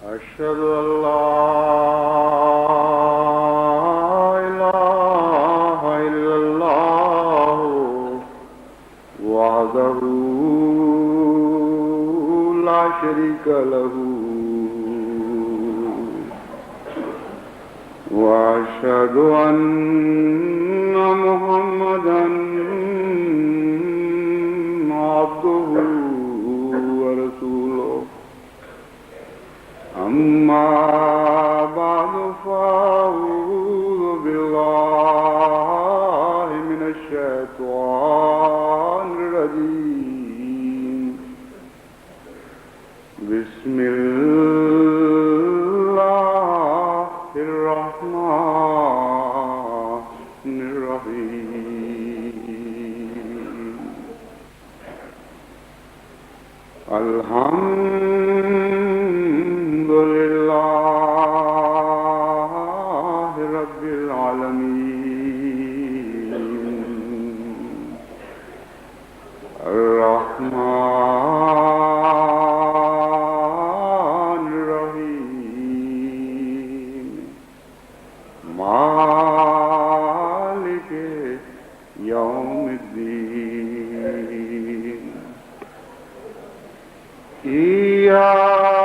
أشهد أن لا إله إلا الله وحده لا شريك له وأشهد أن محمدا عبده ورسوله أما بعد فأعوذ بالله من الشيطان الرجيم بسم الله الرحمن الرحيم الحمد لله رب العالمين الرحمن الرحيم مالك يوم الدين إياك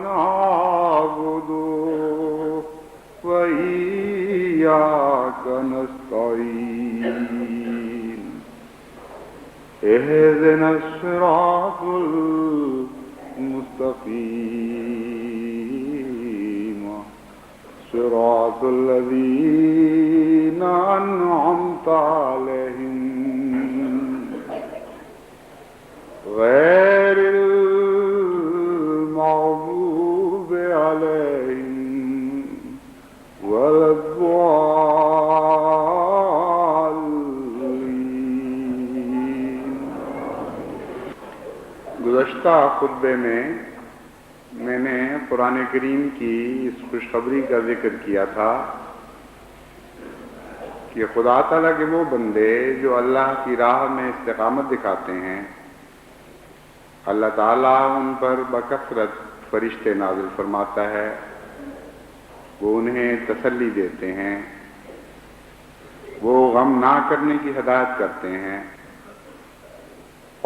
نعبد وإياك نستعين اهدنا الصراط المستقيم صراط الذين أنعمت عليهم غير المغضوب عليهم ولا الضالين. گزشتہ خطبے میں نے قرآن کریم کی اس خوشخبری کا ذکر کیا تھا کہ خدا تعالیٰ کے وہ بندے جو اللہ کی راہ میں استقامت دکھاتے ہیں، اللہ تعالیٰ ان پر بکثرت فرشتے نازل فرماتا ہے، وہ انہیں تسلی دیتے ہیں، وہ غم نہ کرنے کی ہدایت کرتے ہیں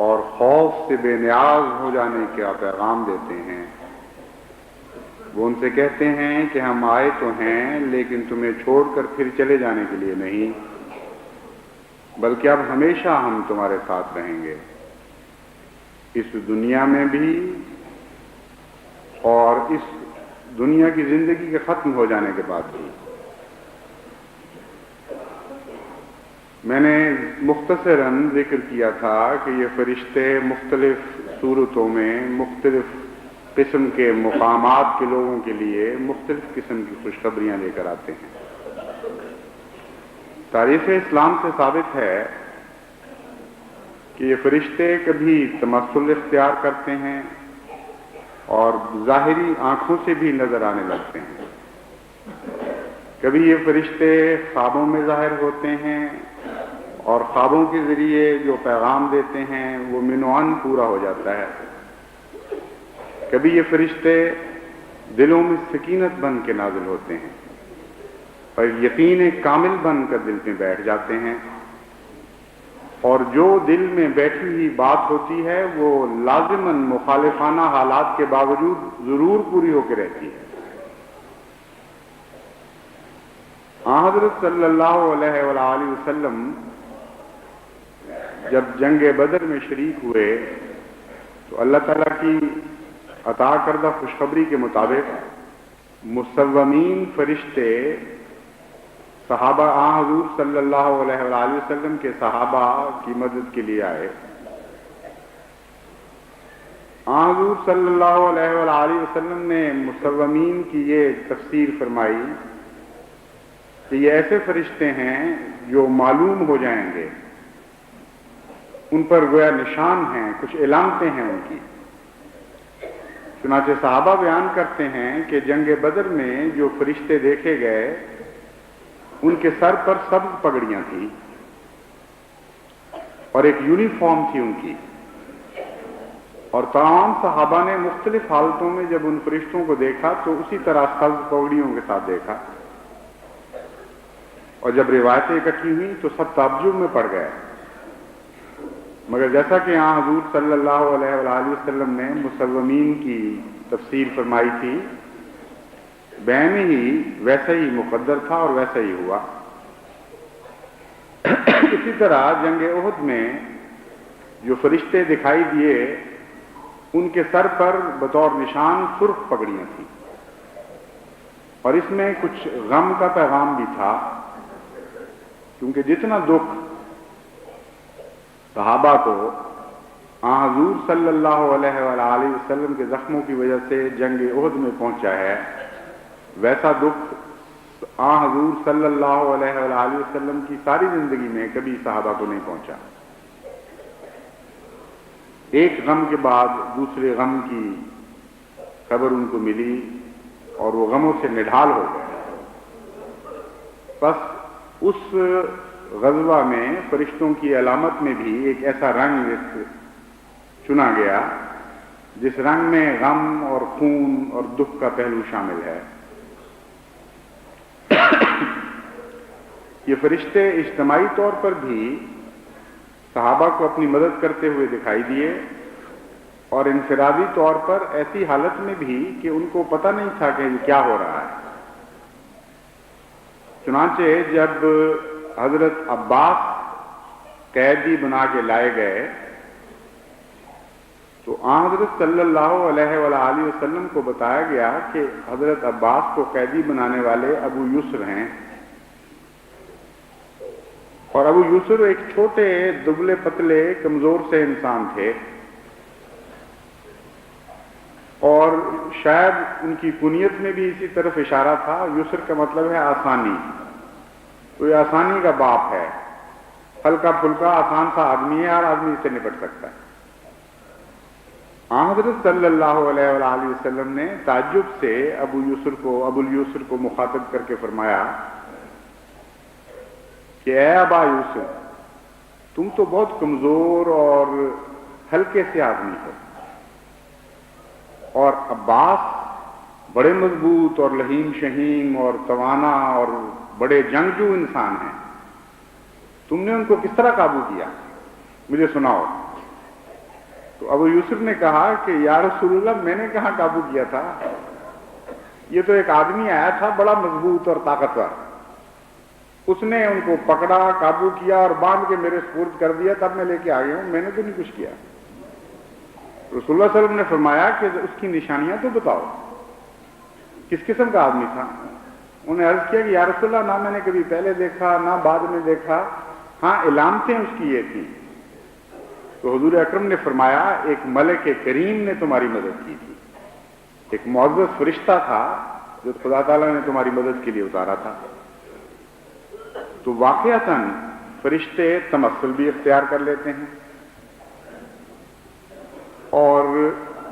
اور خوف سے بے نیاز ہو جانے کا پیغام دیتے ہیں۔ وہ ان سے کہتے ہیں کہ ہم آئے تو ہیں لیکن تمہیں چھوڑ کر پھر چلے جانے کے لیے نہیں، بلکہ اب ہمیشہ ہم تمہارے ساتھ رہیں گے، اس دنیا میں بھی اور اس دنیا کی زندگی کے ختم ہو جانے کے بعد بھی۔ میں نے مختصراً ذکر کیا تھا کہ یہ فرشتے مختلف صورتوں میں مختلف قسم کے مقامات کے لوگوں کے لیے مختلف قسم کی خوشخبریاں لے کر آتے ہیں۔ تاریخ اسلام سے ثابت ہے کہ یہ فرشتے کبھی تمثل اختیار کرتے ہیں اور ظاہری آنکھوں سے بھی نظر آنے لگتے ہیں، کبھی یہ فرشتے خوابوں میں ظاہر ہوتے ہیں اور خوابوں کے ذریعے جو پیغام دیتے ہیں وہ منوان پورا ہو جاتا ہے، کبھی یہ فرشتے دلوں میں سکینت بن کے نازل ہوتے ہیں اور یقین کامل بن کر دل میں بیٹھ جاتے ہیں، اور جو دل میں بیٹھی ہوئی بات ہوتی ہے وہ لازماً مخالفانہ حالات کے باوجود ضرور پوری ہو کے رہتی ہے۔ حضرت صلی اللہ علیہ وآلہ وسلم جب جنگ بدر میں شریک ہوئے تو اللہ تعالیٰ کی عطا کردہ خوشخبری کے مطابق مسومین فرشتے صحابہ حضور صلی اللہ علیہ وآلہ وسلم کے صحابہ کی مدد کے لیے آئے۔ حضور صلی اللہ علیہ وآلہ وسلم نے مسومین کی یہ تفسیر فرمائی کہ یہ ایسے فرشتے ہیں جو معلوم ہو جائیں گے، ان پر گویا نشان ہیں، کچھ علامتیں ہیں ان کی۔ چنانچہ صحابہ بیان کرتے ہیں کہ جنگ بدر میں جو فرشتے دیکھے گئے ان کے سر پر سبز پگڑیاں تھیں اور ایک یونیفارم تھی ان کی، اور تمام صحابہ نے مختلف حالتوں میں جب ان فرشتوں کو دیکھا تو اسی طرح سبز پگڑیوں کے ساتھ دیکھا، اور جب روایتیں اکٹھی ہوئیں تو سب تعجب میں پڑ گئے، مگر جیسا کہ یہاں حضور صلی اللہ علیہ وآلہ وسلم نے مسومین کی تفسیر فرمائی تھی، بعین ہی ویسا ہی مقدر تھا اور ویسا ہی ہوا۔ اسی طرح جنگ احد میں جو فرشتے دکھائی دیے ان کے سر پر بطور نشان سرخ پگڑیاں تھیں، اور اس میں کچھ غم کا پیغام بھی تھا، کیونکہ جتنا دکھ صحابہ کو حضور صلی اللہ علیہ وآلہ وسلم کے زخموں کی وجہ سے جنگ احد میں پہنچا ہے، ویسا دکھ حضور صلی اللہ علیہ وآلہ وسلم کی ساری زندگی میں کبھی صحابہ کو نہیں پہنچا۔ ایک غم کے بعد دوسرے غم کی خبر ان کو ملی اور وہ غموں سے نڈھال ہو گئے۔ بس اس غزوہ میں فرشتوں کی علامت میں بھی ایک ایسا رنگ چنا گیا جس رنگ میں غم اور خون اور دکھ کا پہلو شامل ہے۔ یہ فرشتے اجتماعی طور پر بھی صحابہ کو اپنی مدد کرتے ہوئے دکھائی دیے، اور انفرادی طور پر ایسی حالت میں بھی کہ ان کو پتہ نہیں تھا کہ یہ کیا ہو رہا ہے۔ چنانچہ جب حضرت عباس قیدی بنا کے لائے گئے تو حضرت صلی اللہ علیہ وآلہ وسلم کو بتایا گیا کہ حضرت عباس کو قیدی بنانے والے ابو یسر ہیں، اور ابو یسر ایک چھوٹے دبلے پتلے کمزور سے انسان تھے، اور شاید ان کی کنیت میں بھی اسی طرف اشارہ تھا۔ یسر کا مطلب ہے آسانی، تو یہ آسانی کا باپ ہے، ہلکا پھلکا آسان سا آدمی ہے، ہر آدمی اس سے نپٹ سکتا ہے۔ حضرت صلی اللہ علیہ وآلہ وسلم نے تعجب سے ابو الیسر کو مخاطب کر کے فرمایا کہ اے ابا یوسف، تم تو بہت کمزور اور ہلکے سے آدمی ہو، اور عباس بڑے مضبوط اور لہیم شہیم اور توانا اور بڑے جنگجو انسان ہیں، تم نے ان کو کس طرح قابو کیا؟ مجھے سناؤ۔ تو ابو یوسف نے کہا کہ یا رسول اللہ، میں نے کہاں قابو کیا تھا، یہ تو ایک آدمی آیا تھا بڑا مضبوط اور طاقتور، اس نے ان کو پکڑا، قابو کیا اور باندھ کے میرے سپرد کر دیا، تب میں لے کے آ گیا ہوں، میں نے تو نہیں کچھ کیا۔ رسول اللہ صلی اللہ علیہ وسلم نے فرمایا کہ اس کی نشانیاں تو بتاؤ، کس قسم کا آدمی تھا؟ انہوں نے عرض کیا کہ یا رسول اللہ، نہ میں نے کبھی پہلے دیکھا نہ بعد میں دیکھا، ہاں علامتیں اس کی یہ تھیں۔ تو حضور اکرم نے فرمایا ایک ملک کریم نے تمہاری مدد کی تھی، ایک معزز فرشتہ تھا جو خدا تعالیٰ نے تمہاری مدد کے لیے اتارا تھا۔ تو واقعتاً فرشتے تمثل بھی اختیار کر لیتے ہیں، اور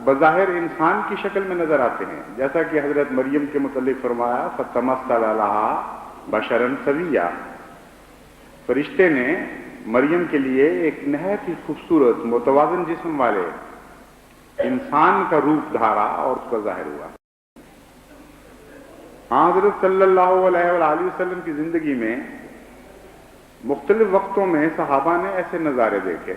بظاہر انسان کی شکل میں نظر آتے ہیں، جیسا کہ حضرت مریم کے متعلق فرمایا فَتَمَثَّلَ لَهَا بَشَرًا سَوِيًّا، فرشتے نے مریم کے لیے ایک نہایت ہی خوبصورت متوازن جسم والے انسان کا روپ دھارا اور اس کا ظاہر ہوا۔ حضرت صلی اللہ علیہ وآلہ وسلم کی زندگی میں مختلف وقتوں میں صحابہ نے ایسے نظارے دیکھے۔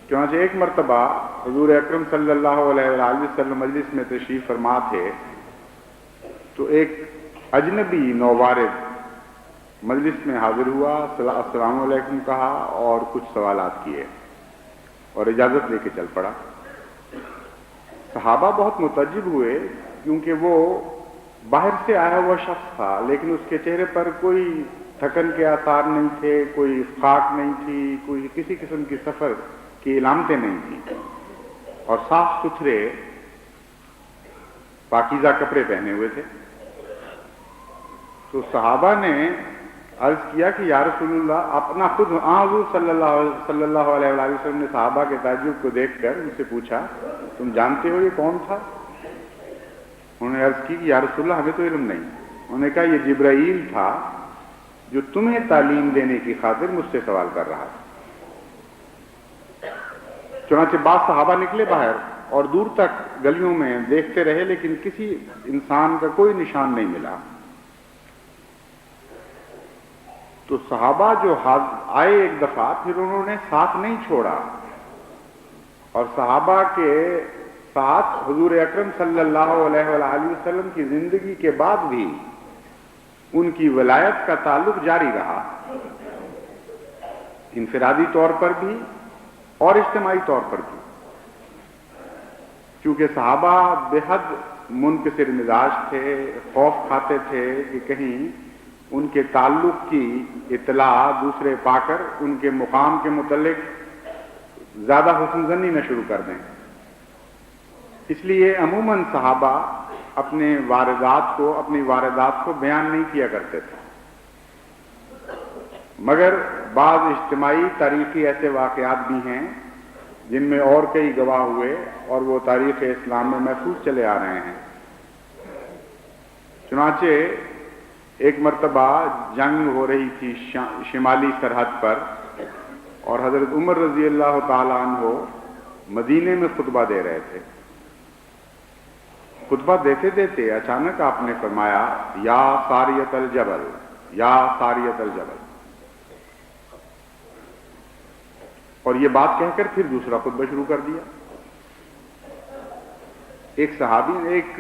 چنانچہ ایک مرتبہ حضور اکرم صلی اللہ علیہ وآلہ وسلم مجلس میں تشریف فرما تھے تو ایک اجنبی نووارد مجلس میں حاضر ہوا، السلام علیکم کہا اور کچھ سوالات کیے اور اجازت لے کے چل پڑا۔ صحابہ بہت متعجب ہوئے کیونکہ وہ باہر سے آیا ہوا شخص تھا، لیکن اس کے چہرے پر کوئی تھکن کے آثار نہیں تھے، کوئی خاک نہیں تھی، کوئی کسی قسم کی سفر کی علامتیں نہیں تھیں، اور صاف ستھرے پاکیزہ کپڑے پہنے ہوئے تھے۔ تو صحابہ نے عرض کیا کہ یا رسول اللہ، اپنا خود حضور صلی اللہ علیہ وآلہ وسلم نے صحابہ کے تعجب کو دیکھ کر ان سے پوچھا تم جانتے ہو یہ کون تھا؟ انہوں نے عرض کی کہ یا رسول اللہ ہمیں تو علم نہیں۔ انہوں نے کہا یہ جبرائیل تھا جو تمہیں تعلیم دینے کی خاطر مجھ سے سوال کر رہا تھا۔ چنانچہ بعض صحابہ نکلے باہر اور دور تک گلیوں میں دیکھتے رہے، لیکن کسی انسان کا کوئی نشان نہیں ملا۔ تو صحابہ جو آئے ایک دفعہ، پھر انہوں نے ساتھ نہیں چھوڑا، اور صحابہ کے ساتھ حضور اکرم صلی اللہ علیہ وآلہ وسلم کی زندگی کے بعد بھی ان کی ولایت کا تعلق جاری رہا، انفرادی طور پر بھی اور اجتماعی طور پر بھی، کیونکہ صحابہ بے حد منکسر مزاج تھے، خوف کھاتے تھے کہ کہیں ان کے تعلق کی اطلاع دوسرے پا کر ان کے مقام کے متعلق زیادہ حسن ظنی نہ شروع کر دیں۔ اس لیے عموماً صحابہ اپنی واردات کو بیان نہیں کیا کرتے تھے، مگر بعض اجتماعی تاریخی ایسے واقعات بھی ہیں جن میں اور کئی گواہ ہوئے اور وہ تاریخ اسلام میں محفوظ چلے آ رہے ہیں۔ چنانچہ ایک مرتبہ جنگ ہو رہی تھی شمالی سرحد پر، اور حضرت عمر رضی اللہ تعالیٰ عنہ مدینے میں خطبہ دے رہے تھے۔ خطبہ دیتے دیتے اچانک آپ نے فرمایا، یا ساریت الجبل، یا ساریت الجبل، اور یہ بات کہہ کر پھر دوسرا خطبہ شروع کر دیا۔ ایک صحابی، ایک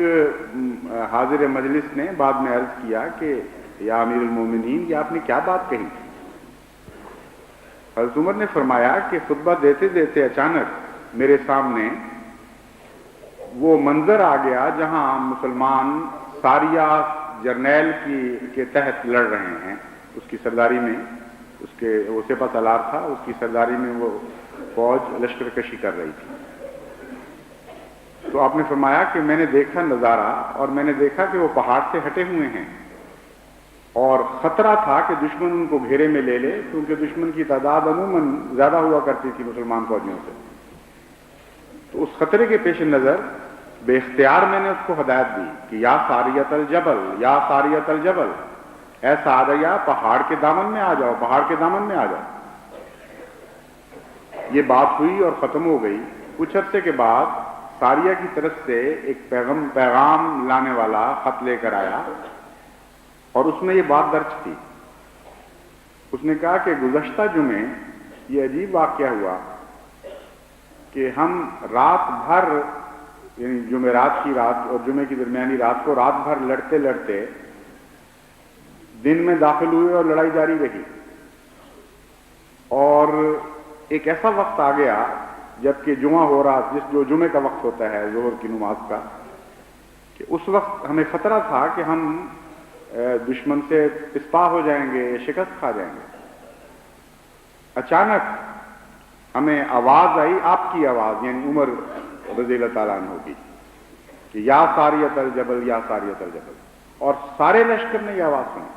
حاضر مجلس نے بعد میں عرض کیا کہ یا امیر المومنین، یہ آپ نے کیا بات کہی؟ حضرت عمر نے فرمایا کہ خطبہ دیتے دیتے اچانک میرے سامنے وہ منظر آ گیا جہاں مسلمان ساریہ جرنیل کے تحت لڑ رہے ہیں، اس کی سرداری میں، وہ سپہ سالار تھا، اس کی سرداری میں وہ فوج لشکر کشی کر رہی تھی۔ تو آپ نے فرمایا کہ میں نے دیکھا نظارہ، اور میں نے دیکھا کہ وہ پہاڑ سے ہٹے ہوئے ہیں، اور خطرہ تھا کہ دشمن ان کو گھیرے میں لے لے، کیونکہ دشمن کی تعداد عموماً زیادہ ہوا کرتی تھی مسلمان فوجیوں سے۔ تو اس خطرے کے پیش نظر بے اختیار میں نے اس کو ہدایت دی کہ یا ساریت الجبل، یا ساریت الجبل، اے ساریہ پہاڑ کے دامن میں آ جاؤ، پہاڑ کے دامن میں آ جاؤ۔ یہ بات ہوئی اور ختم ہو گئی۔ کچھ عرصے کے بعد ساریہ کی طرف سے ایک پیغام لانے والا خط لے کر آیا، اور اس میں یہ بات درج تھی۔ اس نے کہا کہ گزشتہ جمعے یہ عجیب واقعہ ہوا کہ ہم رات بھر، یعنی جمعرات کی رات اور جمعے کی درمیانی رات کو رات بھر لڑتے لڑتے دن میں داخل ہوئے اور لڑائی جاری رہی، اور ایک ایسا وقت آ گیا جبکہ جمعہ ہو رہا، جو جمعے کا وقت ہوتا ہے ظہر کی نماز کا، کہ اس وقت ہمیں خطرہ تھا کہ ہم دشمن سے پسپا ہو جائیں گے، شکست کھا جائیں گے۔ اچانک ہمیں آواز آئی، آپ کی آواز، یعنی عمر رضی اللہ تعالیٰ عنہ کی، کہ یا ساریت الجبل، یا ساریت الجبل، اور سارے لشکر نے یہ آواز سنی۔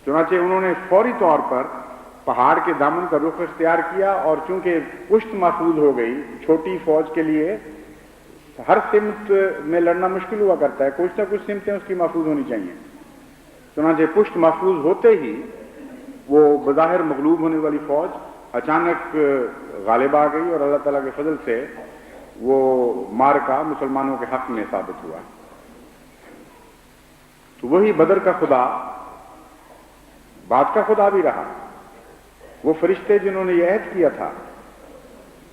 چنانچہ انہوں نے فوری طور پر پہاڑ کے دامن کا رخ اختیار کیا، اور چونکہ پشت محفوظ ہو گئی، چھوٹی فوج کے لیے ہر سمت میں لڑنا مشکل ہوا کرتا ہے، کچھ نہ کچھ سمتیں اس کی محفوظ ہونی چاہیے۔ چنانچہ پشت محفوظ ہوتے ہی وہ بظاہر مغلوب ہونے والی فوج اچانک غالب آ گئی، اور اللہ تعالیٰ کے فضل سے وہ معرکہ مسلمانوں کے حق میں ثابت ہوا۔ تو وہی بدر کا خدا بات کا خدا بھی رہا، وہ فرشتے جنہوں نے یہ عہد کیا تھا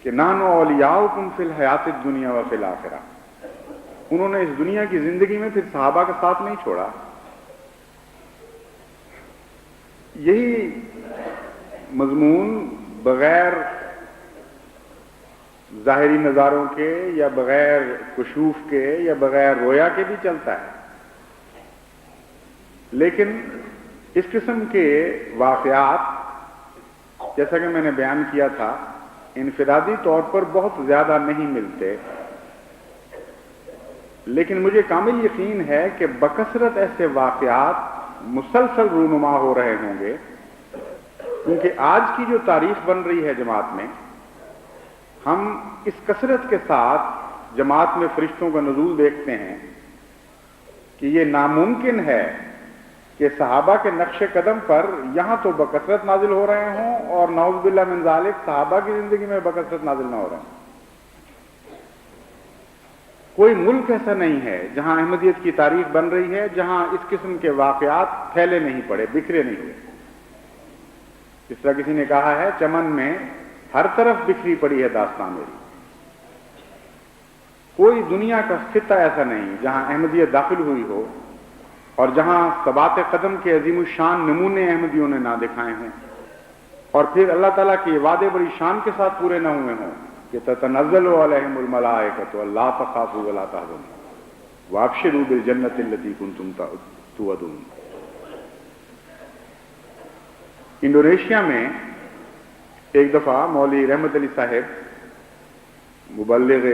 کہ نحن اولیاؤکم فی الحیات الدنیا و فی الآخرہ، انہوں نے اس دنیا کی زندگی میں پھر صحابہ کا ساتھ نہیں چھوڑا۔ یہی مضمون بغیر ظاہری نظاروں کے یا بغیر کشوف کے یا بغیر رویا کے بھی چلتا ہے، لیکن اس قسم کے واقعات جیسا کہ میں نے بیان کیا تھا انفرادی طور پر بہت زیادہ نہیں ملتے، لیکن مجھے کامل یقین ہے کہ بکثرت ایسے واقعات مسلسل رونما ہو رہے ہوں گے، کیونکہ آج کی جو تاریخ بن رہی ہے جماعت میں، ہم اس کثرت کے ساتھ جماعت میں فرشتوں کا نزول دیکھتے ہیں کہ یہ ناممکن ہے کہ صحابہ کے نقش قدم پر یہاں تو بکثرت نازل ہو رہے ہوں اور نعوذ باللہ من ذالک صحابہ کی زندگی میں بکثرت نازل نہ ہو رہے ہوں۔ کوئی ملک ایسا نہیں ہے جہاں احمدیت کی تاریخ بن رہی ہے جہاں اس قسم کے واقعات پھیلے نہیں پڑے، بکھرے نہیں ہوئے۔ جس طرح کسی نے کہا ہے چمن میں ہر طرف بکھری پڑی ہے داستان میری۔ کوئی دنیا کا خطہ ایسا نہیں جہاں احمدیت داخل ہوئی ہو اور جہاں ثبات قدم کے عظیم الشان نمونے احمدیوں نے نہ دکھائے ہوں، اور پھر اللہ تعالیٰ کے یہ وعدے بڑی شان کے ساتھ پورے نہ ہوئے ہوں کہ تتنزل علیہم الملائکۃ الا تخافوا ولا تحزنوا وابشروا بالجنۃ التي کنتم توعدون۔ انڈونیشیا میں ایک دفعہ مولوی رحمت علی صاحب مبلغ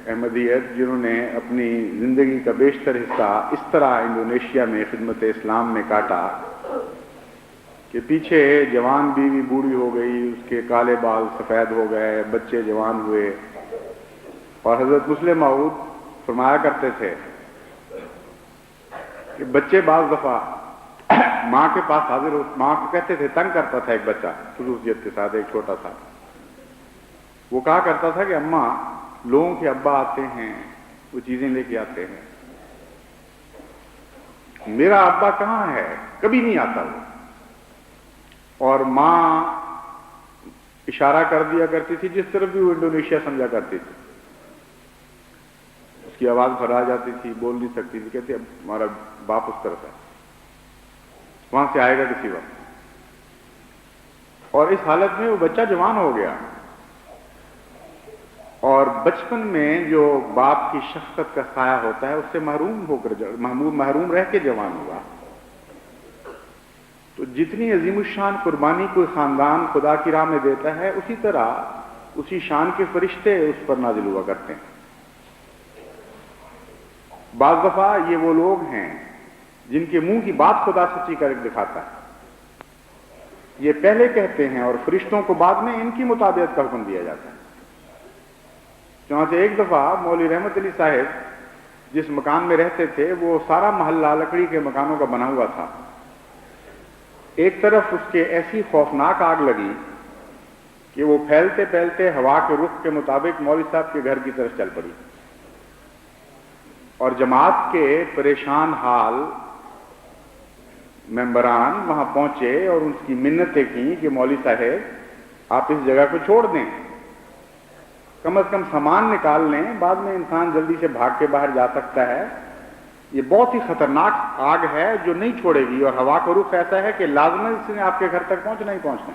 احمدیت، جنہوں نے اپنی زندگی کا بیشتر حصہ اس طرح انڈونیشیا میں خدمت اسلام میں کاٹا کہ پیچھے جوان بیوی بوڑھی ہو گئی، اس کے کالے بال سفید ہو گئے، بچے جوان ہوئے، اور حضرت مسلم موعود فرمایا کرتے تھے کہ بچے بعض دفعہ ماں کے پاس حاضر ہو، ماں کو کہتے تھے، تنگ کرتا تھا ایک بچہ خصوصیت کے ساتھ، ایک چھوٹا سا، وہ کہا کرتا تھا کہ اماں لوگوں کے ابا آتے ہیں، وہ چیزیں لے کے آتے ہیں، میرا ابا کہاں ہے، کبھی نہیں آتا وہ۔ اور ماں اشارہ کر دیا کرتی تھی جس طرف بھی وہ انڈونیشیا سمجھا کرتی تھی، اس کی آواز بھرا جاتی تھی، بول نہیں سکتی تھی، کہتے اب ہمارا باپ اس طرف ہے، وہاں سے آئے گا کسی وقت۔ اور اس حالت میں وہ بچہ جوان ہو گیا، اور بچپن میں جو باپ کی شفقت کا سایہ ہوتا ہے اس سے محروم رہ کے جوان ہوا۔ تو جتنی عظیم الشان قربانی کوئی خاندان خدا کی راہ میں دیتا ہے، اسی طرح اسی شان کے فرشتے اس پر نازل ہوا کرتے ہیں۔ بعض دفعہ یہ وہ لوگ ہیں جن کے منہ کی بات خدا سچی کر کے دکھاتا ہے، یہ پہلے کہتے ہیں اور فرشتوں کو بعد میں ان کی مطابقت کا حکم دیا جاتا ہے۔ چنانچہ ایک دفعہ مولوی رحمت علی صاحب جس مکان میں رہتے تھے وہ سارا محلہ لکڑی کے مکانوں کا بنا ہوا تھا، ایک طرف اس کے ایسی خوفناک آگ لگی کہ وہ پھیلتے پھیلتے ہوا کے رخ کے مطابق مولوی صاحب کے گھر کی طرف چل پڑی، اور جماعت کے پریشان حال ممبران وہاں پہنچے اور ان کی منتیں کی کہ مولوی صاحب آپ اس جگہ کو چھوڑ دیں، کم از کم سامان نکال لیں، بعد میں انسان جلدی سے بھاگ کے باہر جا سکتا ہے، یہ بہت ہی خطرناک آگ ہے جو نہیں چھوڑے گی، اور ہوا کا رخ ایسا ہے کہ لازماً اس نے آپ کے گھر تک پہنچنا ہی پہنچنا۔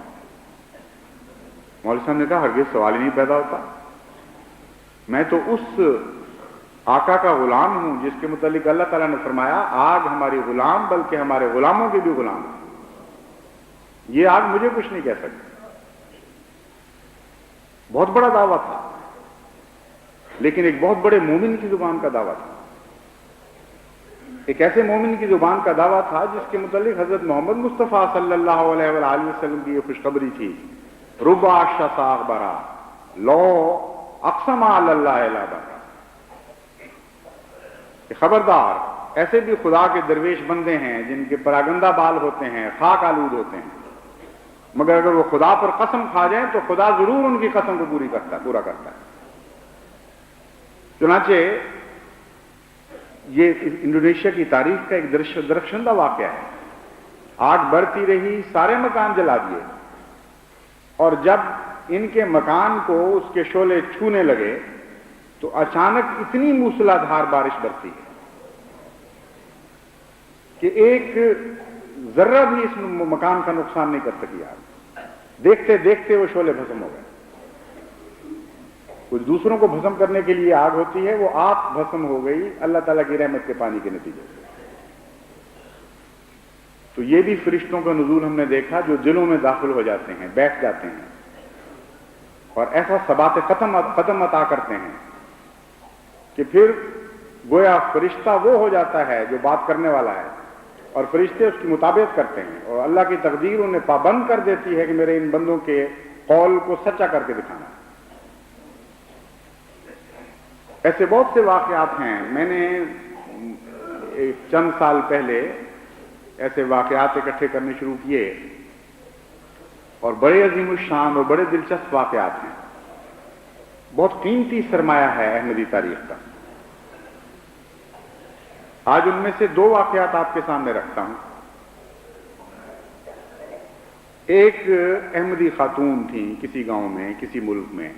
مولوی صاحب نے کہا ہرگز سوال ہی نہیں پیدا ہوتا، میں تو اس آقا کا غلام ہوں جس کے متعلق اللہ تعالیٰ نے فرمایا آگ ہماری غلام بلکہ ہمارے غلاموں کے بھی غلام ہے، یہ آگ مجھے کچھ نہیں کہہ سکتی۔ بہت بڑا دعویٰ تھا، لیکن ایک بہت بڑے مومن کی زبان کا دعویٰ تھا، ایک ایسے مومن کی زبان کا دعویٰ تھا جس کے متعلق حضرت محمد مصطفیٰ صلی اللہ علیہ وآلہ وسلم کی یہ خوشخبری تھی، رب عشاء اخبارا لو اقسم علی اللہ لا برا، کہ خبردار ایسے بھی خدا کے درویش بندے ہیں جن کے پراگندہ بال ہوتے ہیں، خاک آلود ہوتے ہیں، مگر اگر وہ خدا پر قسم کھا جائیں تو خدا ضرور ان کی قسم کو پورا کرتا ہے۔ چنانچہ یہ انڈونیشیا کی تاریخ کا ایک درخشندہ واقعہ ہے، آگ بڑھتی رہی، سارے مکان جلا دیے، اور جب ان کے مکان کو اس کے شعلے چھونے لگے تو اچانک اتنی موسلا دھار بارش برسی ہے کہ ایک ذرہ بھی اس مکان کا نقصان نہیں کر سکی آگ، دیکھتے دیکھتے وہ شعلے بھسم ہو گئے۔ کچھ دوسروں کو بھسم کرنے کے لیے آگ ہوتی ہے، وہ آپ بھسم ہو گئی اللہ تعالیٰ کی رحمت کے پانی کے نتیجے سے۔ تو یہ بھی فرشتوں کا نزول ہم نے دیکھا جو دلوں میں داخل ہو جاتے ہیں، بیٹھ جاتے ہیں، اور ایسا ثبات قدم عطا کرتے ہیں کہ پھر گویا فرشتہ وہ ہو جاتا ہے جو بات کرنے والا ہے، اور فرشتے اس کی مطابقت کرتے ہیں، اور اللہ کی تقدیر انہیں پابند کر دیتی ہے کہ میرے ان بندوں کے قول کو سچا کر کے دکھانا۔ ایسے بہت سے واقعات ہیں۔ میں نے چند سال پہلے ایسے واقعات اکٹھے کرنے شروع کیے اور بڑے عظیم الشان اور بڑے دلچسپ واقعات ہیں. بہت قیمتی سرمایہ ہے احمدی تاریخ کا. آج ان میں سے 2 واقعات آپ کے سامنے رکھتا ہوں. ایک احمدی خاتون تھیں کسی گاؤں میں، کسی ملک میں.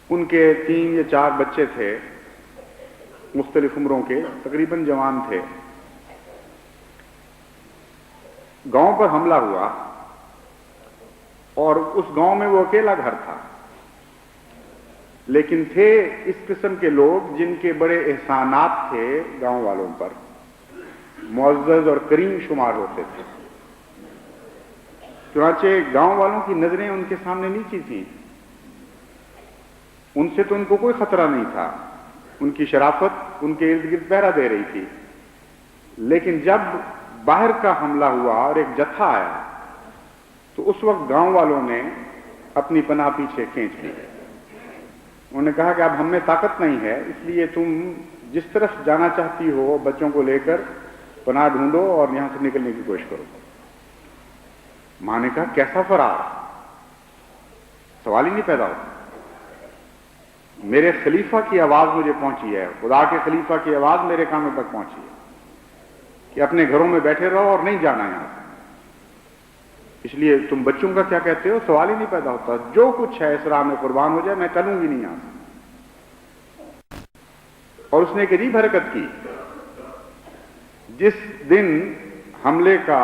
ان کے 3 یا 4 بچے تھے مختلف عمروں کے، تقریباً جوان تھے. گاؤں پر حملہ ہوا اور اس گاؤں میں وہ اکیلا گھر تھا، لیکن تھے اس قسم کے لوگ جن کے بڑے احسانات تھے گاؤں والوں پر، معزز اور کریم شمار ہوتے تھے. چنانچہ گاؤں والوں کی نظریں ان کے سامنے نیچی تھیں. ان سے تو ان کو کوئی خطرہ نہیں تھا، ان کی شرافت ان کے ارد گرد پہرا دے رہی تھی. لیکن جب باہر کا حملہ ہوا اور ایک جتھا آیا تو اس وقت گاؤں والوں نے اپنی پناہ پیچھے کھینچ لی. انہوں نے کہا کہ اب ہم میں طاقت نہیں ہے، اس لیے تم جس طرف جانا چاہتی ہو بچوں کو لے کر پناہ ڈھونڈو اور یہاں سے نکلنے کی کوشش کرو. ماں نے کہا کیسا فرار؟ سوال ہی نہیں پیدا ہوتا. میرے خلیفہ کی آواز مجھے پہنچی ہے، خدا کے خلیفہ کی آواز میرے کانوں تک پہنچی ہے کہ اپنے گھروں میں بیٹھے رہو اور نہیں جانا یہاں سے. اس لیے تم بچوں کا کیا کہتے ہو؟ سوال ہی نہیں پیدا ہوتا. جو کچھ ہے اس راہ میں قربان ہو جائے، میں کروں گی نہیں یہاں سے. اور اس نے ایک عجیب حرکت کی. جس دن حملے کا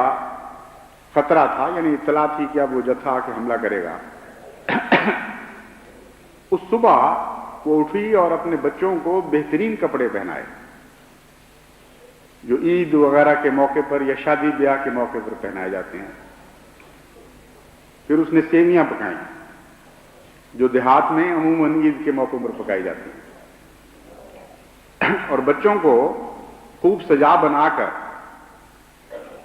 خطرہ تھا، یعنی اطلاع تھی کہ اب وہ جتھا کہ حملہ کرے گا، اس صبح وہ اٹھی اور اپنے بچوں کو بہترین کپڑے پہنائے جو عید وغیرہ کے موقع پر یا شادی بیاہ کے موقع پر پہنائے جاتے ہیں. پھر اس نے سیویاں پکائیں جو دیہات میں عموماً عید کے موقع پر پکائی جاتی ہیں، اور بچوں کو خوب سجا بنا کر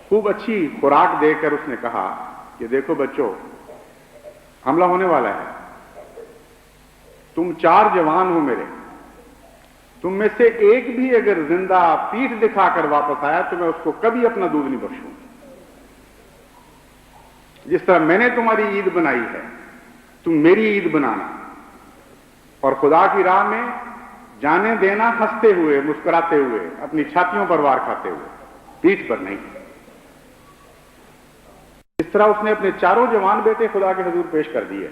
خوب اچھی خوراک دے کر اس نے کہا کہ دیکھو بچوں، حملہ ہونے والا ہے. تم 4 جوان ہو میرے، تم میں سے ایک بھی اگر زندہ پیٹھ دکھا کر واپس آیا تو میں اس کو کبھی اپنا دودھ نہیں بخشوں. جس طرح میں نے تمہاری عید بنائی ہے، تم میری عید بنانا، اور خدا کی راہ میں جانے دینا ہنستے ہوئے، مسکراتے ہوئے، اپنی چھاتیوں پر وار کھاتے ہوئے، پیٹھ پر نہیں. اس طرح اس نے اپنے 4 جوان بیٹے خدا کے حضور پیش کر دیے.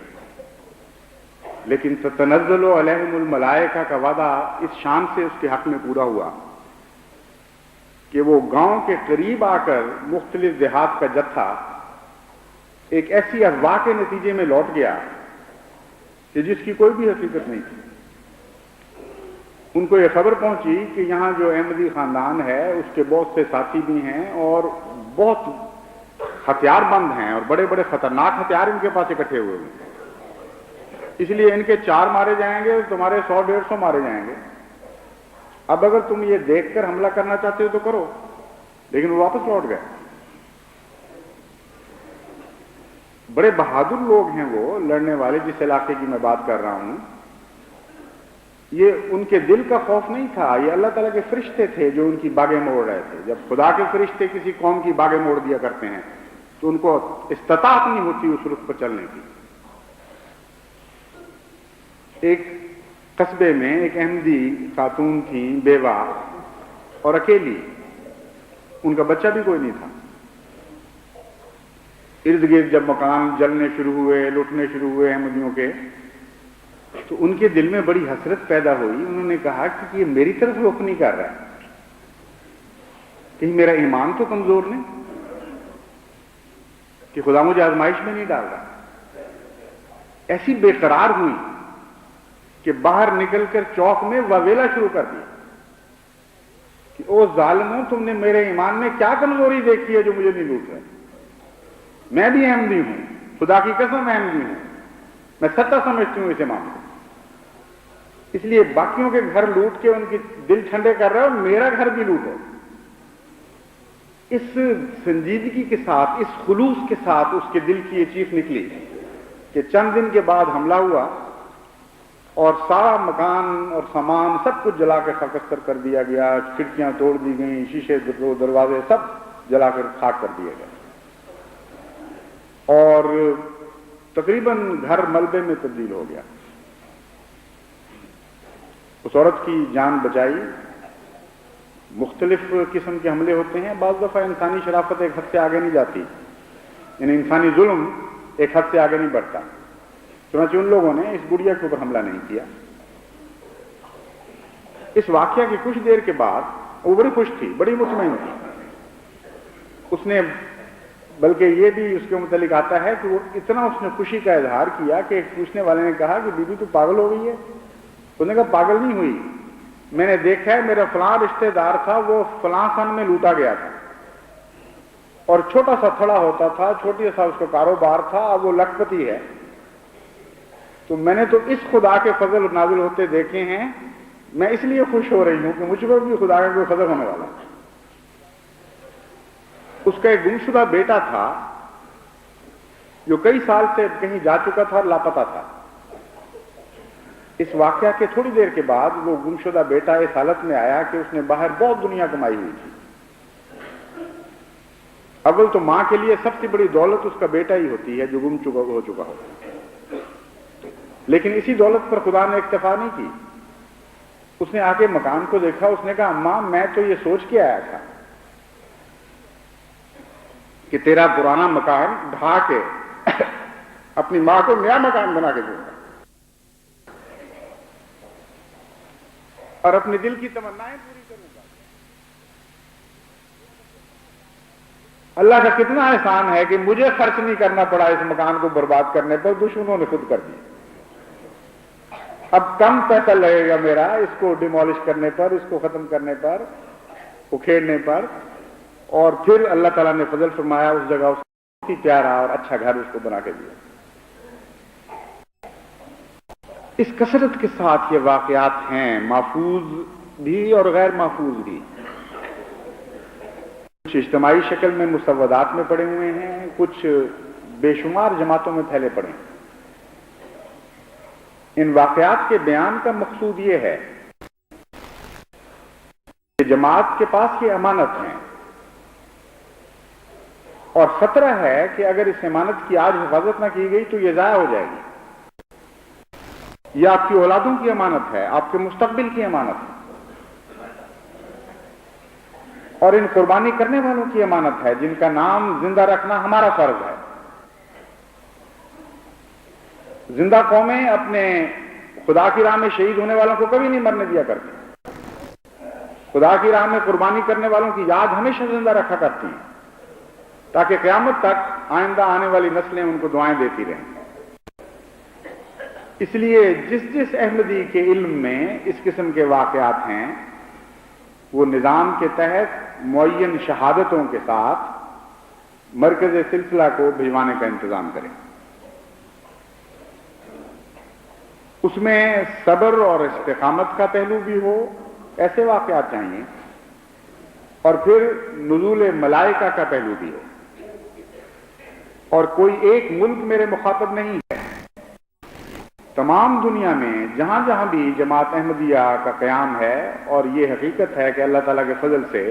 لیکن تتنزل علیہم الملائکہ کا وعدہ اس شان سے اس کے حق میں پورا ہوا کہ وہ گاؤں کے قریب آ کر مختلف دیہات کا جتھا ایک ایسی اغوا کے نتیجے میں لوٹ گیا کہ جس کی کوئی بھی حقیقت نہیں تھی. ان کو یہ خبر پہنچی کہ یہاں جو احمدی خاندان ہے اس کے بہت سے ساتھی بھی ہیں اور بہت ہتھیار بند ہیں اور بڑے بڑے خطرناک ہتھیار ان کے پاس اکٹھے ہوئے ہیں. اس لیے ان کے 4 مارے جائیں گے، تمہارے 100-150 مارے جائیں گے. اب اگر تم یہ دیکھ کر حملہ کرنا چاہتے ہو تو کرو. لیکن وہ واپس لوٹ گئے. بڑے بہادر لوگ ہیں وہ لڑنے والے جس علاقے کی میں بات کر رہا ہوں. یہ ان کے دل کا خوف نہیں تھا، یہ اللہ تعالیٰ کے فرشتے تھے جو ان کی باغیں موڑ رہے تھے. جب خدا کے فرشتے کسی قوم کی باغیں موڑ دیا کرتے ہیں تو ان کو استطاعت نہیں ہوتی اس رخ پر چلنے کی. ایک قصبے میں ایک احمدی خاتون تھیں، بیوہ اور اکیلی. ان کا بچہ بھی کوئی نہیں تھا. ارد گرد جب مکان جلنے شروع ہوئے، لوٹنے شروع ہوئے احمدیوں کے، تو ان کے دل میں بڑی حسرت پیدا ہوئی. انہوں نے کہا کہ یہ میری طرف رخ نہیں کر رہا ہے، کہیں میرا ایمان تو کمزور نہیں کہ خدا مجھے آزمائش میں نہیں ڈال رہا. ایسی بے قرار ہوئی کہ باہر نکل کر چوک میں واویلا شروع کر دیا کہ او ظالموں، تم نے میرے ایمان میں کیا کمزوری دیکھی ہے جو مجھے نہیں لوٹ رہے. میں بھی احمدی ہوں، خدا کی قسم احمدی ہوں، میں سچا سمجھتی ہوں اسے معاملے. اس لیے باقیوں کے گھر لوٹ کے ان کے دل ٹھنڈے کر رہے ہو، میرا گھر بھی لوٹو. اس سنجیدگی کے ساتھ، اس خلوص کے ساتھ اس کے دل کی یہ چیخ نکلی کہ چند دن کے بعد حملہ ہوا اور سارا مکان اور سامان سب کچھ جلا کے خاکستر کر دیا گیا، کھڑکیاں توڑ دی گئیں، شیشے دروازے سب جلا کر خاک کر دیے گئے، اور تقریباً گھر ملبے میں تبدیل ہو گیا۔ اس عورت کی جان بچائی۔ مختلف قسم کے حملے ہوتے ہیں، بعض دفعہ انسانی شرافت ایک حد سے آگے نہیں جاتی، یعنی انسانی ظلم ایک حد سے آگے نہیں بڑھتا، چنانچہ ان لوگوں نے اس گڑیا کے اوپر حملہ نہیں کیا۔ اس واقعہ کی کچھ دیر کے بعد وہ بڑی خوش تھی، بڑی مطمئن تھی۔ اس نے بلکہ یہ بھی اس کے متعلق آتا ہے کہ وہ اتنا اس نے خوشی کا اظہار کیا کہ ایک پوچھنے والے نے کہا کہ بی بی تو پاگل ہو گئی ہے؟ اس نے کہا پاگل نہیں ہوئی، میں نے دیکھا ہے میرا فلاں رشتہ دار تھا، وہ فلاں سن میں لوٹا گیا تھا اور چھوٹا سا تھڑا ہوتا تھا، چھوٹی سا اس کا کاروبار تھا، اب وہ لکھپتی ہے، تو میں نے تو اس خدا کے فضل نازل ہوتے دیکھے ہیں، میں اس لیے خوش ہو رہی ہوں کہ مجھ پر بھی خدا کا کوئی فضل ہونے والا ہے۔ اس کا ایک گمشدہ بیٹا تھا جو کئی سال سے کہیں جا چکا تھا اور لاپتہ تھا۔ اس واقعہ کے تھوڑی دیر کے بعد وہ گمشدہ بیٹا اس حالت میں آیا کہ اس نے باہر بہت دنیا کمائی ہوئی تھی۔ اول تو ماں کے لیے سب سے بڑی دولت اس کا بیٹا ہی ہوتی ہے جو گم ہو چکا ہو، لیکن اسی دولت پر خدا نے اکتفا نہیں کی۔ اس نے آ کے مکان کو دیکھا، اس نے کہا اماں میں تو یہ سوچ کے آیا تھا کہ تیرا پرانا مکان ڈھا کے اپنی ماں کو نیا مکان بنا کے دوں گا اور اپنے دل کی تمنائیں پوری کروں گا۔ اللہ کا کتنا احسان ہے کہ مجھے خرچ نہیں کرنا پڑا اس مکان کو برباد کرنے پر، دشمنوں نے خود کر دیا۔ اب کم پیسہ لگے گا میرا اس کو ڈیمولش کرنے پر، اس کو ختم کرنے پر، اکھیڑنے پر، اور پھر اللہ تعالیٰ نے فضل فرمایا اس جگہ اس کو بہت پیارا اور اچھا گھر اس کو بنا کے دیا۔ اس کثرت کے ساتھ یہ واقعات ہیں، محفوظ بھی اور غیر محفوظ بھی۔ کچھ اجتماعی شکل میں مسودات میں پڑے ہوئے ہیں، کچھ بے شمار جماعتوں میں پھیلے پڑے ہیں۔ ان واقعات کے بیان کا مقصود یہ ہے کہ جماعت کے پاس یہ امانت ہیں، اور خطرہ ہے کہ اگر اس امانت کی آج حفاظت نہ کی گئی تو یہ ضائع ہو جائے گی۔ یہ آپ کی اولادوں کی امانت ہے، آپ کے مستقبل کی امانت ہے، اور ان قربانی کرنے والوں کی امانت ہے جن کا نام زندہ رکھنا ہمارا فرض ہے۔ زندہ قومیں اپنے خدا کی راہ میں شہید ہونے والوں کو کبھی نہیں مرنے دیا کرتی، خدا کی راہ میں قربانی کرنے والوں کی یاد ہمیشہ زندہ رکھا کرتی ہیں تاکہ قیامت تک آئندہ آنے والی نسلیں ان کو دعائیں دیتی رہیں۔ اس لیے جس جس احمدی کے علم میں اس قسم کے واقعات ہیں وہ نظام کے تحت معین شہادتوں کے ساتھ مرکز سلسلہ کو بھجوانے کا انتظام کریں۔ اس میں صبر اور استقامت کا پہلو بھی ہو، ایسے واقعات چاہیے، اور پھر نزول ملائکہ کا پہلو بھی ہو۔ اور کوئی ایک ملک میرے مخاطب نہیں ہے، تمام دنیا میں جہاں جہاں بھی جماعت احمدیہ کا قیام ہے، اور یہ حقیقت ہے کہ اللہ تعالیٰ کے فضل سے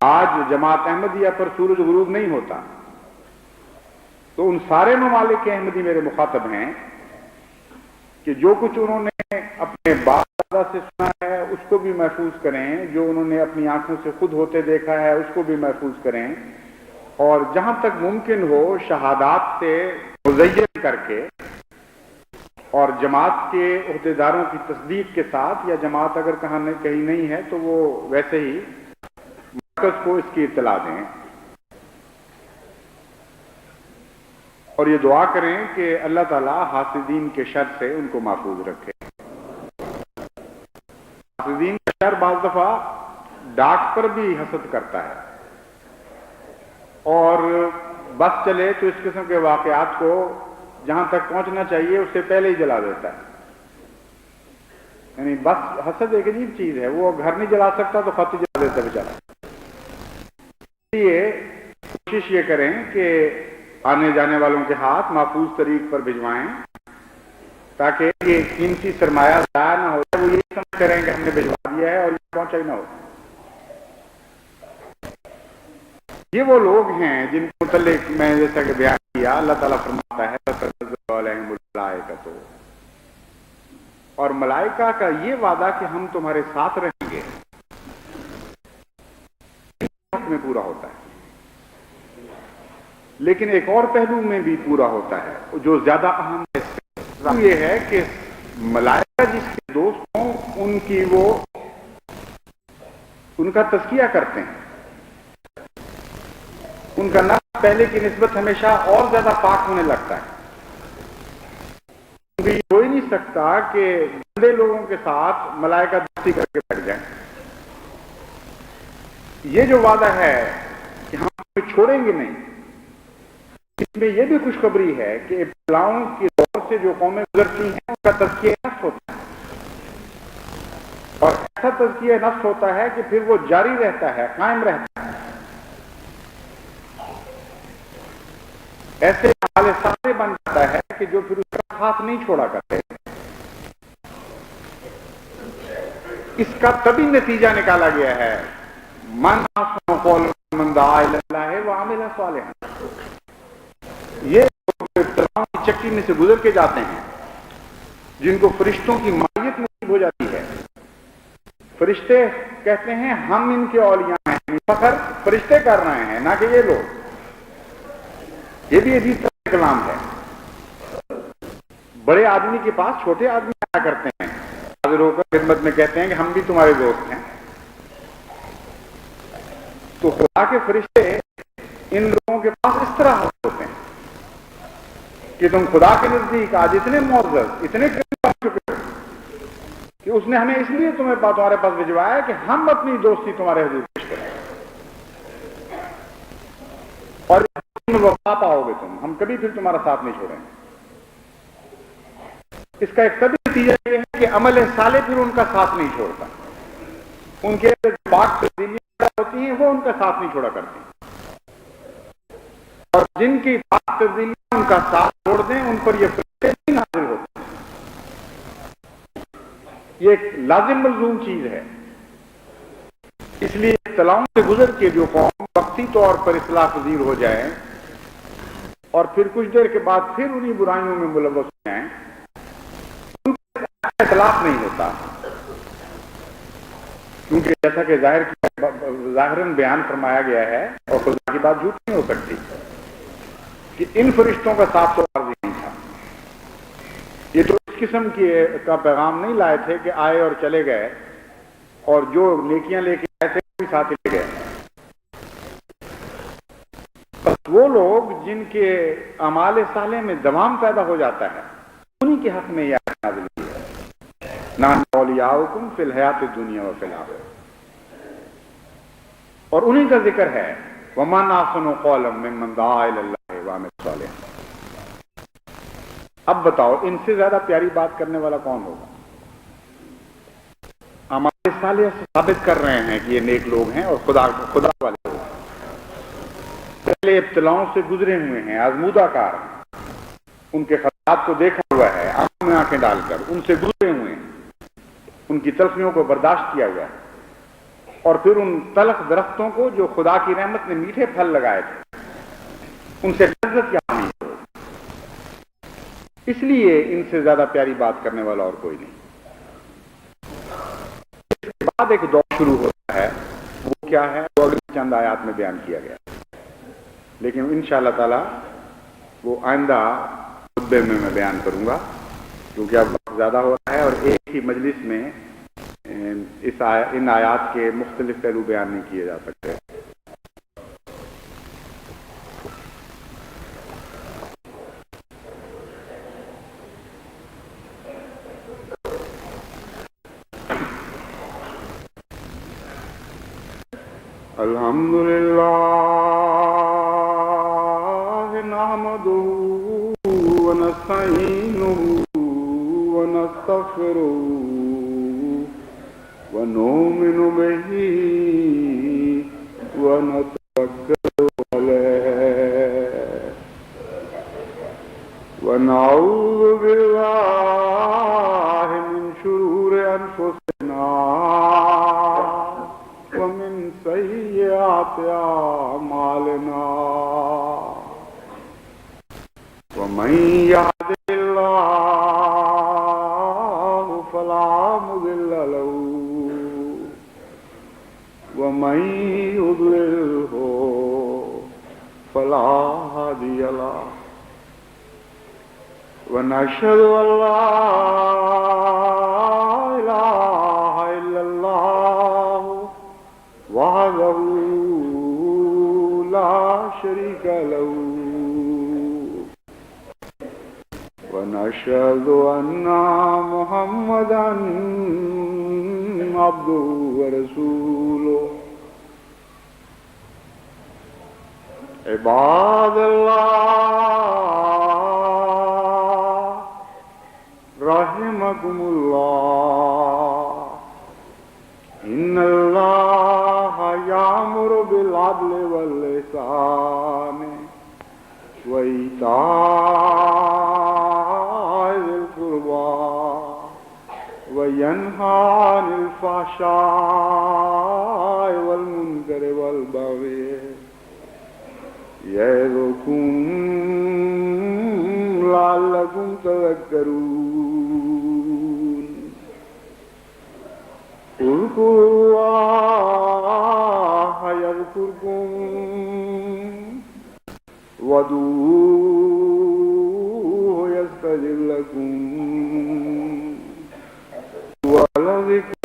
آج جماعت احمدیہ پر سورج غروب نہیں ہوتا، تو ان سارے ممالک کے احمدی میرے مخاطب ہیں کہ جو کچھ انہوں نے اپنے باپ دادا سے سنا ہے اس کو بھی محفوظ کریں، جو انہوں نے اپنی آنکھوں سے خود ہوتے دیکھا ہے اس کو بھی محفوظ کریں، اور جہاں تک ممکن ہو شہادات سے مزین کر کے، اور جماعت کے عہدیداروں کی تصدیق کے ساتھ، یا جماعت اگر کہیں نہیں ہے تو وہ ویسے ہی مرکز کو اس کی اطلاع دیں، اور یہ دعا کریں کہ اللہ تعالیٰ حاسدین کے شر سے ان کو محفوظ رکھے۔ حاسدین کا شر بعض دفعہ ڈاک پر بھی حسد کرتا ہے، اور بس چلے تو اس قسم کے واقعات کو جہاں تک پہنچنا چاہیے اس سے پہلے ہی جلا دیتا ہے۔ یعنی بس حسد ایک عجیب چیز ہے، وہ گھر نہیں جلا سکتا تو خط جلا دیتا بیچارہ۔ اس لیے کوشش یہ کریں کہ آنے جانے والوں کے ہاتھ محفوظ طریق پر بھجوائیں، تاکہ یہ قیمتی سرمایہ ضائع نہ ہو جائے، وہ یہ سمجھ کریں کہ ہم نے بھجوا دیا ہے اور یہ پہنچا ہی نہ ہو۔ یہ وہ لوگ ہیں جن کے متعلق میں جیسا کہ بیان کیا، اللہ تعالیٰ فرماتا ہے تَتَنَزَّلُ عَلَيْهِمُ الْمَلَائِكَةُ، اور ملائکہ کا یہ وعدہ کہ ہم تمہارے ساتھ رہیں گے میں پورا ہوتا ہے، لیکن ایک اور پہلو میں بھی پورا ہوتا ہے جو زیادہ اہم ہے۔ یہ ہے کہ ملائکہ جس کے دوست ہوں ان کا تزکیہ کرتے ہیں، ان کا نفس پہلے کی نسبت ہمیشہ اور زیادہ پاک ہونے لگتا ہے، کیونکہ یہ ہو ہی نہیں سکتا کہ گندے لوگوں کے ساتھ ملائکہ دوستی کر کے بیٹھ جائیں۔ یہ جو وعدہ ہے کہ ہم تمہیں چھوڑیں گے نہیں، اس میں یہ بھی خوشخبری ہے کہ ابتلاؤں کے دور سے جو قومیں گزرتی ہیں ان کا تزکیہ نفس ہوتا ہے، اور ایسا تزکیہ نفس ہوتا ہے کہ پھر وہ جاری رہتا ہے، قائم رہتا ہے۔ ایسے حال سارے بن جاتا ہے کہ جو پھر اس کا ساتھ نہیں چھوڑا کرتے۔ اس کا تبھی نتیجہ نکالا گیا ہے من احسن قولا من دعا الی اللہ وعمل صالحا۔ یہ ابتلاؤں کی چکی میں سے گزر کے جاتے ہیں، جن کو فرشتوں کی معیت نصیب ہو جاتی ہے۔ فرشتے کہتے ہیں ہم ان کے اولیاء ہیں، فخر فرشتے کر رہے ہیں نہ کہ یہ لوگ۔ یہ بھی عجیب طرح کلام ہے۔ بڑے آدمی کے پاس چھوٹے آدمی آیا کرتے ہیں، حاضر ہو کر خدمت میں کہتے ہیں کہ ہم بھی تمہارے دوست ہیں۔ تو خدا کے فرشتے ان لوگوں کے پاس اس طرح ہوتے ہیں کہ تم خدا کے نزدیک آج اتنے معزز، اتنے قریب پہنچ چکے ہو کہ اس نے ہمیں اس لیے تمہارے پاس بھجوایا ہے کہ ہم اپنی دوستی تمہارے حضور پیش کریں، اور وفا پاؤ گے تم، ہم کبھی پھر تمہارا ساتھ نہیں چھوڑیں گے۔ اس کا ایک طبی نتیجہ یہ ہے کہ عمل صالح پھر ان کا ساتھ نہیں چھوڑتا، ان کے پاک تبدیلیاں ہوتی ہیں وہ ان کا ساتھ نہیں چھوڑا کرتی، اور جن کی پاک تبدیلیاں ان کا ساتھ چھوڑ دیں ان پر یہ فرشتے نہیں نازل ہوتے۔ یہ ایک لازم ملزوم چیز ہے۔ اس لیے ابتلاؤں سے گزر کے جو قوم وقتی طور پر اصلاح پذیر ہو جائے اور پھر کچھ دیر کے بعد پھر انہی برائیوں میں ملوث ہو جائیں، ان کا اختلاف نہیں ہوتا، کیونکہ جیسا کہ ظاہراً بیان فرمایا گیا ہے اور خدا کی بات جھوٹ نہیں ہو سکتی کہ ان فرشتوں کا ساتھ تو عارضی نہیں تھا۔ یہ تو اس قسم کا پیغام نہیں لائے تھے کہ آئے اور چلے گئے، اور جو نیکیاں لے کے آئے تھے وہ بھی ساتھ لے گئے۔ بس وہ لوگ جن کے اعمال صالح میں دوام پیدا ہو جاتا ہے، انہی کے حق میں یہ آیت نازل ہوئی ہے، نحن اولیاؤکم فی الحیات الدنیا وفی الآخرہ، اور انہی کا ذکر ہے ومن احسن قولا ممن دعا الی اللہ وعمل صالحا۔ اب بتاؤ ان سے زیادہ پیاری بات کرنے والا کون ہوگا؟ اعمال صالح سے ثابت کر رہے ہیں کہ یہ نیک لوگ ہیں اور خدا والے لوگ ہیں، پہلے ابتلاؤں سے گزرے ہوئے ہیں، آزمودہ کار ہیں، ان کے خطرات کو دیکھا ہوا ہے، آنکھوں میں آنکھیں ڈال کر ان سے گزرے ہوئے ہیں، ان کی تلخیوں کو برداشت کیا ہوا ہے، اور پھر ان تلخ درختوں کو جو خدا کی رحمت نے میٹھے پھل لگائے تھے ان سے لذت کیا نہیں ہو۔ اس لیے ان سے زیادہ پیاری بات کرنے والا اور کوئی نہیں۔ اس کے بعد ایک دور شروع ہوتا ہے، وہ کیا ہے وہ اگلی چند آیات میں بیان کیا گیا، لیکن انشاءاللہ تعالی وہ آئندہ خطبے میں بیان کروں گا، کیونکہ اب وقت زیادہ ہو رہا ہے اور ایک ہی مجلس میں ان آیات کے مختلف پہلو بیان نہیں کیے جا سکتے۔ الحمدللہ نحمدہ ونستعینہ ونستغفرہ ونؤمن بہ ونتوکل علیہ ونعوذ باللہ شرور أنفسنا ومن سيئات أعمالنا ومن يهد الله فلا مضل له ومن يضلله فلا هادي له ونشهد أن لا إله إلا الله وحده لا شريك له ونشهد أن محمدا عبده ورسوله عباد الله رحمكم الله إن الله يأمر بالعدل والإحسان وإيتاء ذي القربى وينهى عن الفحشاء والمنكر والبغي يعظكم لعلكم تذكرون اذكروا الله يذكركم وادعوه يستجب لكم ولذكر